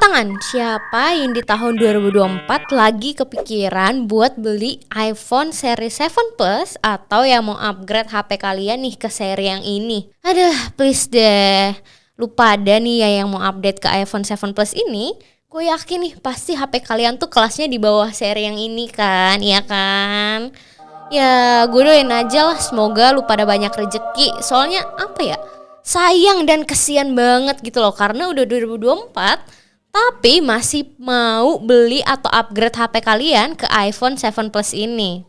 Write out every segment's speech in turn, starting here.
tangan, siapa yang di tahun 2024 lagi kepikiran buat beli iPhone seri 7 Plus atau yang mau upgrade HP kalian nih ke seri yang ini? Aduh, please deh. Lu pada nih ya yang mau update ke iPhone 7 Plus ini, gue yakin nih pasti HP kalian tuh kelasnya di bawah seri yang ini kan, iya kan? Ya, gue doain aja lah semoga lu pada banyak rezeki. Soalnya apa ya? Sayang dan kesian banget gitu loh karena udah 2024 tapi masih mau beli atau upgrade HP kalian ke iPhone 7 Plus ini.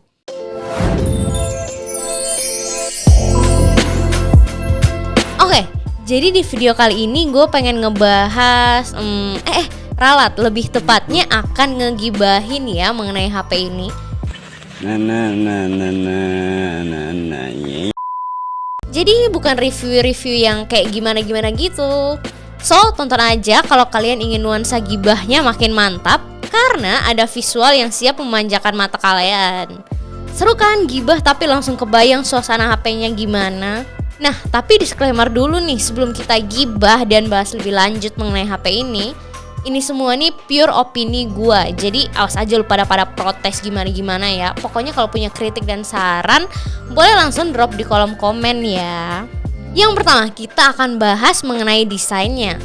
Oke, jadi di video kali ini gue pengen ngebahas ralat, lebih tepatnya akan ngegibahin ya mengenai HP ini. Jadi bukan review-review yang kayak gimana-gimana gitu. So, tonton aja kalau kalian ingin nuansa gibahnya makin mantap karena ada visual yang siap memanjakan mata kalian. Seru kan gibah tapi langsung kebayang suasana HP-nya gimana? Nah, tapi disclaimer dulu nih sebelum kita gibah dan bahas lebih lanjut mengenai HP ini. Ini semua nih pure opini gua. Jadi awas aja lu pada protes gimana-gimana ya. Pokoknya kalau punya kritik dan saran boleh langsung drop di kolom komen ya. Yang pertama kita akan bahas mengenai desainnya.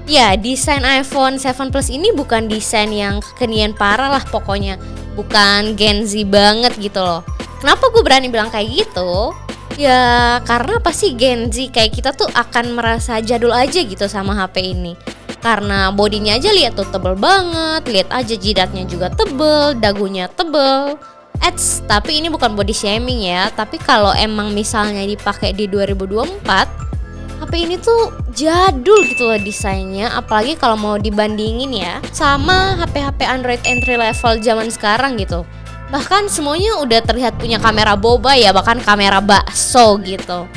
Ya, desain iPhone 7 Plus ini bukan desain yang kekinian parah lah pokoknya. Bukan Gen Z banget gitu loh. Kenapa gue berani bilang kayak gitu? Ya karena pasti Gen Z kayak kita tuh akan merasa jadul aja gitu sama HP ini. Karena bodinya aja lihat tuh tebel banget, lihat aja jidatnya juga tebel, dagunya tebel. Tapi ini bukan body shaming ya. Tapi kalau emang misalnya dipakai di 2024, HP ini tuh jadul gitu loh desainnya. Apalagi kalau mau dibandingin ya sama HP-HP Android entry level zaman sekarang gitu. Bahkan semuanya udah terlihat punya kamera boba ya, bahkan kamera bakso gitu.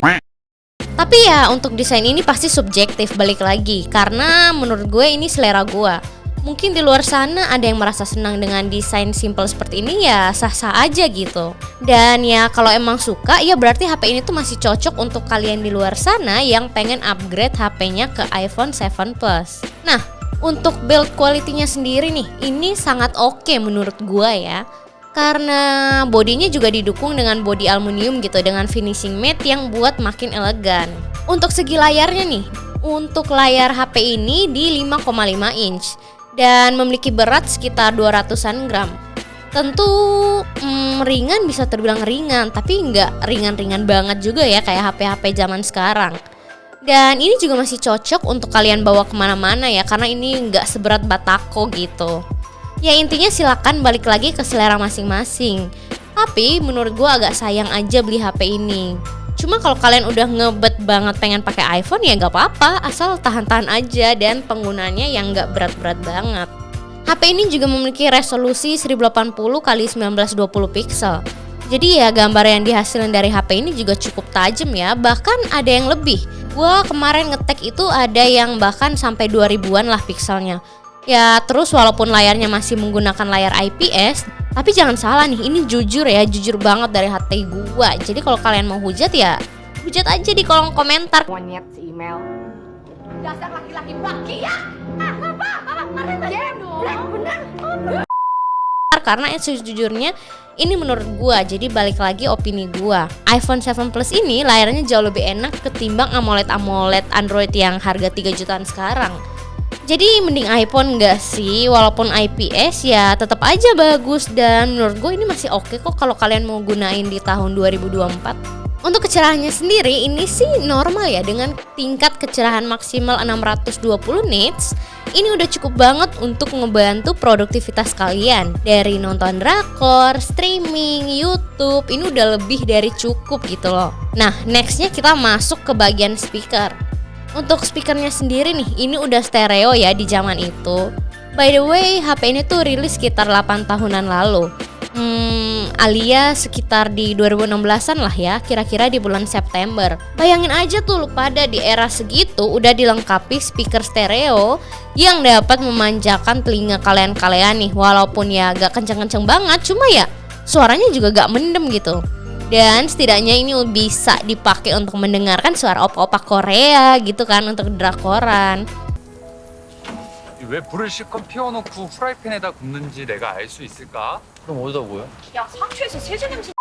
Tapi ya untuk desain ini pasti subjektif balik lagi. Karena menurut gue ini selera gue. Mungkin di luar sana ada yang merasa senang dengan desain simple seperti ini ya sah-sah aja gitu. Dan ya kalau emang suka ya berarti HP ini tuh masih cocok untuk kalian di luar sana yang pengen upgrade HP-nya ke iPhone 7 Plus. Nah, untuk build quality-nya sendiri nih, ini sangat oke menurut gua ya. Karena bodinya juga didukung dengan bodi aluminium gitu dengan finishing matte yang buat makin elegan. Untuk segi layarnya nih, untuk layar HP ini di 5,5 inch. Dan memiliki berat sekitar 200-an gram. Tentu ringan bisa terbilang ringan, tapi nggak ringan-ringan banget juga ya kayak HP-HP zaman sekarang. Dan ini juga masih cocok untuk kalian bawa kemana-mana ya, karena ini nggak seberat batako gitu. Ya intinya silakan balik lagi ke selera masing-masing. Tapi menurut gue agak sayang aja beli HP ini. Cuma kalau kalian udah ngebet banget pengen pakai iPhone ya gak apa-apa, asal tahan-tahan aja dan penggunanya yang gak berat-berat banget. HP ini juga memiliki resolusi 1080x1920 pixel. Jadi ya gambar yang dihasilkan dari HP ini juga cukup tajam ya, bahkan ada yang lebih. Gua kemarin ngetek itu ada yang bahkan sampai 2000-an lah pixelnya. Ya terus walaupun layarnya masih menggunakan layar IPS, tapi jangan salah nih, ini jujur ya, jujur banget dari hati gua. Jadi kalau kalian mau hujat ya hujat aja di kolom komentar. Monyet si email. Dasar laki-laki baki ya. Bener. Karena sejujurnya ini menurut gua, jadi balik lagi opini gua. iPhone 7 Plus ini layarnya jauh lebih enak ketimbang AMOLED Android yang harga 3 jutaan sekarang. Jadi mending iPhone gak sih? Walaupun IPS ya tetap aja bagus. Dan menurut gue ini masih oke kok kalau kalian mau gunain di tahun 2024. Untuk kecerahannya sendiri ini sih normal ya. Dengan tingkat kecerahan maksimal 620 nits, ini udah cukup banget untuk ngebantu produktivitas kalian. Dari nonton drakor, streaming, YouTube, ini udah lebih dari cukup gitu loh. Nah nextnya kita masuk ke bagian speaker. Untuk speakernya sendiri nih, ini udah stereo ya di zaman itu. By the way, HP ini tuh rilis sekitar 8 tahunan lalu. Alias sekitar di 2016-an lah ya, kira-kira di bulan September. Bayangin aja tuh lu pada di era segitu udah dilengkapi speaker stereo yang dapat memanjakan telinga kalian nih. Walaupun ya gak kenceng-kenceng banget, cuma ya suaranya juga gak mendem gitu. Dan setidaknya ini bisa dipakai untuk mendengarkan suara opa-opa Korea gitu kan, untuk drakoran. 왜 불을 실컷 피워놓고 후라이팬에다 굽는지 내가 알 수 있을까? 그럼 어디다 구워? 야, 상추에서 세제 냄새.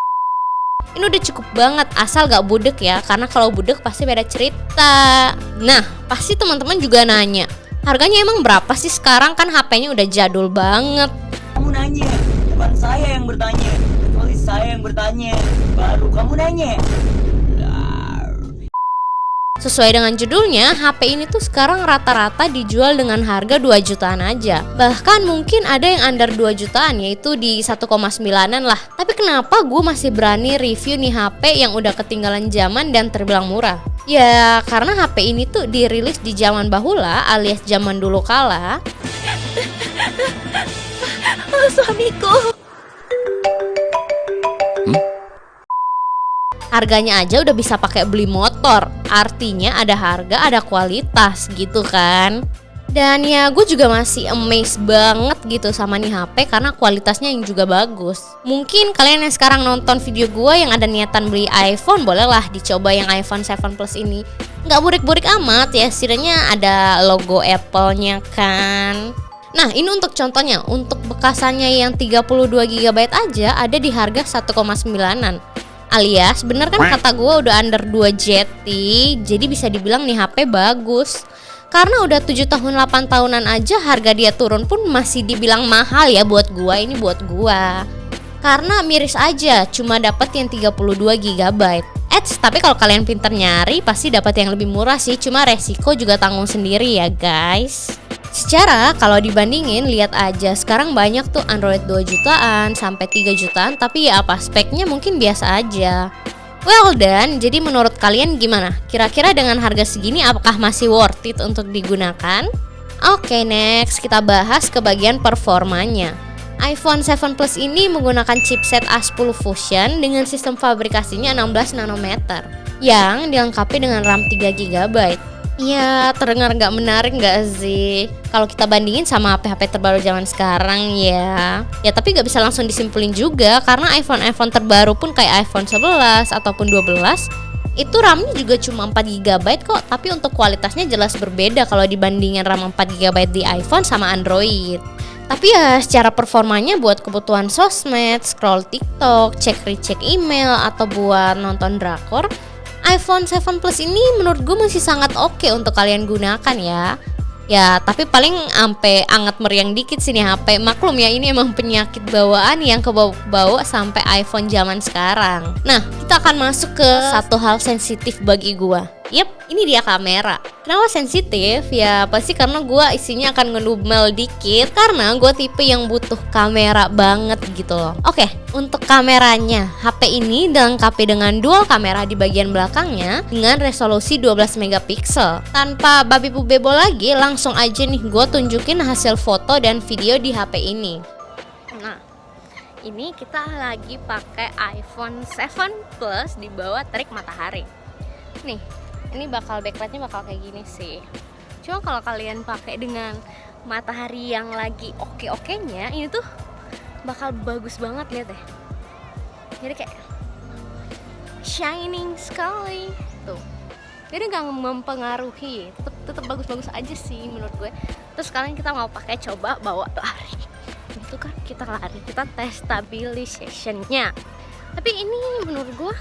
Ini udah cukup banget, asal gak budek ya, karena kalau budek pasti beda cerita. Nah, pasti teman-teman juga nanya, harganya emang berapa sih sekarang? Kan HP-nya udah jadul banget. Kamu nanya, bukan saya yang bertanya. Kecuali saya yang bertanya, baru kamu nanya. Sesuai dengan judulnya, HP ini tuh sekarang rata-rata dijual dengan harga 2 jutaan aja. Bahkan mungkin ada yang under 2 jutaan, yaitu di 1,9an lah. Tapi kenapa gue masih berani review nih HP yang udah ketinggalan zaman dan terbilang murah? Ya karena HP ini tuh dirilis di zaman bahula alias zaman dulu kala. Suamiku. Harganya aja udah bisa pakai beli motor. Artinya ada harga, ada kualitas gitu kan. Dan ya gue juga masih amazed banget gitu sama nih HP karena kualitasnya yang juga bagus. Mungkin kalian yang sekarang nonton video gue yang ada niatan beli iPhone, bolehlah dicoba yang iPhone 7 Plus ini. Nggak burik-burik amat ya, setidaknya ada logo Apple-nya kan. Nah ini untuk contohnya, untuk bekasannya yang 32 GB aja ada di harga 1,9an. Alias bener kan kata gue udah under 2 JT, jadi bisa dibilang nih HP bagus. Karena udah 7 tahun 8 tahunan aja harga dia turun pun masih dibilang mahal ya buat gue, ini buat gue. Karena miris aja, cuma dapat yang 32 GB. Tapi kalau kalian pinter nyari pasti dapat yang lebih murah sih, cuma resiko juga tanggung sendiri ya guys. Secara kalau dibandingin, lihat aja sekarang banyak tuh Android 2 jutaan sampai 3 jutaan, tapi ya apa, speknya mungkin biasa aja. Well done, jadi menurut kalian gimana? Kira-kira dengan harga segini apakah masih worth it untuk digunakan? Oke, next kita bahas ke bagian performanya. iPhone 7 Plus ini menggunakan chipset A10 Fusion dengan sistem fabrikasinya 16 nanometer yang dilengkapi dengan RAM 3 GB. Ya, terdengar nggak menarik nggak sih? Kalau kita bandingin sama HP-HP terbaru zaman sekarang ya. Ya tapi nggak bisa langsung disimpulin juga, karena iPhone terbaru pun kayak iPhone 11 ataupun 12 itu RAM-nya juga cuma 4 GB kok. Tapi untuk kualitasnya jelas berbeda kalau dibandingin RAM 4 GB di iPhone sama Android. Tapi ya secara performanya buat kebutuhan sosmed, scroll TikTok, cek-recek email, atau buat nonton drakor, iPhone 7 Plus ini menurut gue masih sangat oke untuk kalian gunakan ya. Ya tapi paling ampe anget meriang dikit sih nih HP. Maklum ya, ini emang penyakit bawaan yang kebawa sampai iPhone zaman sekarang. Nah kita akan masuk ke satu hal sensitif bagi gue. Yep, ini dia kamera. Kenapa sensitif? Ya pasti karena gue isinya akan ngedumel dikit, karena gue tipe yang butuh kamera banget gitu loh. Oke, untuk kameranya, HP ini dilengkapi dengan dual kamera di bagian belakangnya dengan resolusi 12 megapiksel. Tanpa babi bu bebo lagi, langsung aja nih gue tunjukin hasil foto dan video di HP ini. Nah, ini kita lagi pakai iPhone 7 Plus di bawah terik matahari. Nih, ini bakal backlightnya bakal kayak gini sih. Cuma kalau kalian pakai dengan matahari yang lagi oke-okenya, ini tuh bakal bagus banget, lihat deh. Jadi kayak shining sekali tuh. Jadi nggak mempengaruhi, tetap bagus-bagus aja sih menurut gue. Terus kalian kita mau pakai, coba bawa lari. Itu kan kita lari, kita tes stabilization-nya. Tapi ini menurut gue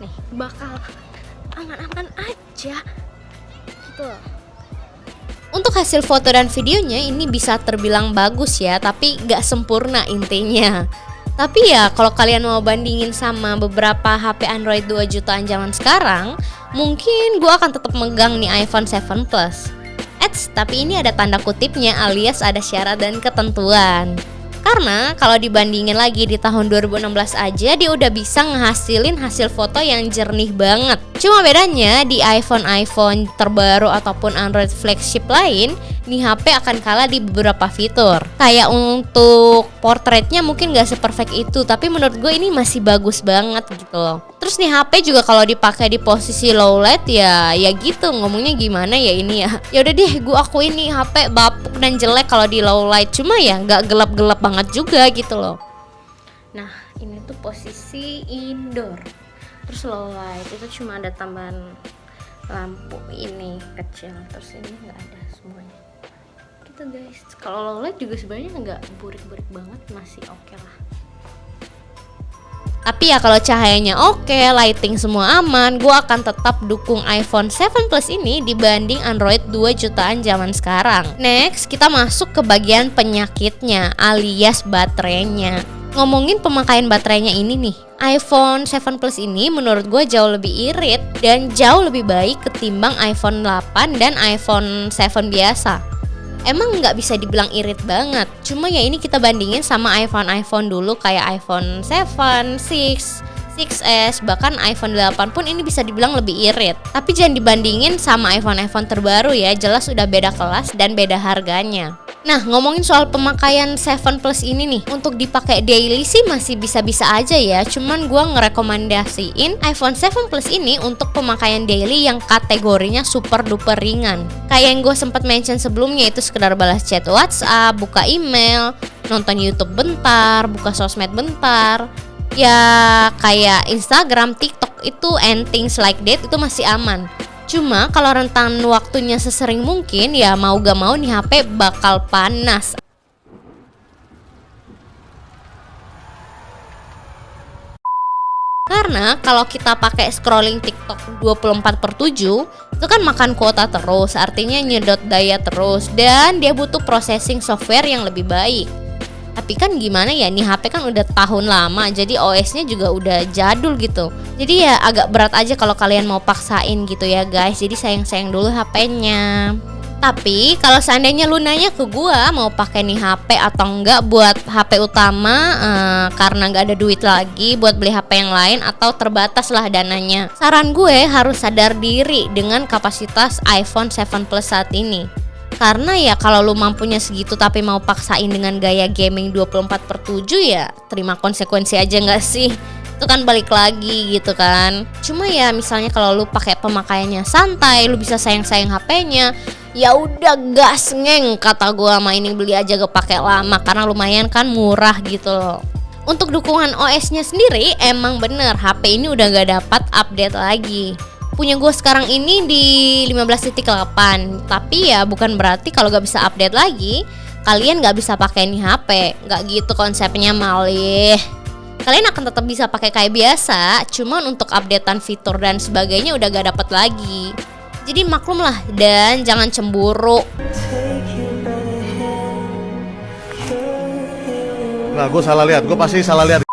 nih bakal aman-aman aja gitu loh. Untuk hasil foto dan videonya ini bisa terbilang bagus ya, tapi gak sempurna intinya. Tapi ya kalau kalian mau bandingin sama beberapa HP Android 2 jutaan zaman sekarang, mungkin gue akan tetap megang nih iPhone 7 Plus. Tapi ini ada tanda kutipnya, alias ada syarat dan ketentuan. Karena kalau dibandingin lagi di tahun 2016 aja, dia udah bisa ngehasilin hasil foto yang jernih banget. Cuma bedanya di iPhone terbaru ataupun Android flagship lain, nih HP akan kalah di beberapa fitur. Kayak untuk portraitnya mungkin gak seperfect itu, tapi menurut gue ini masih bagus banget gitu loh. Terus nih HP juga kalau dipakai di posisi low light ya gitu, ngomongnya gimana ya ini ya. Ya udah deh, gue akuin nih HP bapuk dan jelek kalau di low light, cuma ya nggak gelap-gelap banget juga gitu loh. Nah ini tuh posisi indoor. Terus low light itu cuma ada tambahan lampu ini kecil, terus ini nggak ada semuanya. gitu guys. Kalau low light juga sebenarnya nggak burik-burik banget, masih oke lah. Tapi ya kalau cahayanya oke, lighting semua aman, gue akan tetap dukung iPhone 7 Plus ini dibanding Android 2 jutaan zaman sekarang. Next, kita masuk ke bagian penyakitnya alias baterainya. Ngomongin pemakaian baterainya ini nih, iPhone 7 Plus ini menurut gue jauh lebih irit dan jauh lebih baik ketimbang iPhone 8 dan iPhone 7 biasa. Emang nggak bisa dibilang irit banget, cuma ya ini kita bandingin sama iPhone dulu kayak iPhone 7, 6, 6s, bahkan iPhone 8 pun ini bisa dibilang lebih irit. Tapi jangan dibandingin sama iPhone terbaru ya, jelas udah beda kelas dan beda harganya. Nah, ngomongin soal pemakaian 7 Plus ini nih, untuk dipakai daily sih masih bisa-bisa aja ya. Cuman gua ngerekomendasiin iPhone 7 Plus ini untuk pemakaian daily yang kategorinya super duper ringan. Kayak yang gue sempat mention sebelumnya, itu sekedar balas chat WhatsApp, buka email, nonton YouTube bentar, buka sosmed bentar. Ya kayak Instagram, TikTok itu and things like that itu masih aman. Cuma kalau rentan waktunya sesering mungkin ya mau gak mau nih HP bakal panas. Karena kalau kita pakai scrolling TikTok 24/7 itu kan makan kuota terus, artinya nyedot daya terus dan dia butuh processing software yang lebih baik. Tapi kan gimana ya, nih HP kan udah tahun lama, jadi OS-nya juga udah jadul gitu. Jadi ya agak berat aja kalau kalian mau paksain gitu ya guys. Jadi sayang-sayang dulu HP-nya. Tapi kalau seandainya lu nanya ke gua mau pakai nih HP atau enggak buat HP utama karena nggak ada duit lagi buat beli HP yang lain atau terbatas lah dananya, saran gue harus sadar diri dengan kapasitas iPhone 7 Plus saat ini. Karena ya kalau lu mampunya segitu tapi mau paksain dengan gaya gaming 24/7 ya terima konsekuensi aja nggak sih? Itu kan balik lagi gitu kan. Cuma ya misalnya kalau lu pakai pemakaiannya santai, lu bisa sayang-sayang HP-nya, ya udah gas ngeng kata gua, mah ini beli aja gak pakai lama karena lumayan kan murah gitu loh. Untuk dukungan OS-nya sendiri emang bener HP ini udah gak dapat update lagi. Punya gue sekarang ini di 15.8, tapi ya bukan berarti kalau gak bisa update lagi kalian gak bisa pakai nih HP. Gak gitu konsepnya malih. Kalian akan tetap bisa pakai kayak biasa, cuman untuk updatean fitur dan sebagainya udah gak dapet lagi. Jadi maklum lah dan jangan cemburu. Nah, gue salah lihat, gue pasti salah lihat.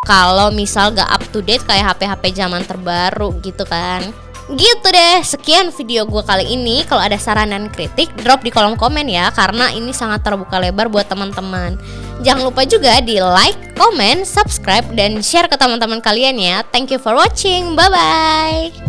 Kalau misal gak up to date kayak HP-HP zaman terbaru gitu kan. Gitu deh, sekian video gue kali ini. Kalau ada saran dan kritik, drop di kolom komen ya, karena ini sangat terbuka lebar buat teman-teman. Jangan lupa juga di like, comment, subscribe, dan share ke teman-teman kalian ya. Thank you for watching, bye-bye.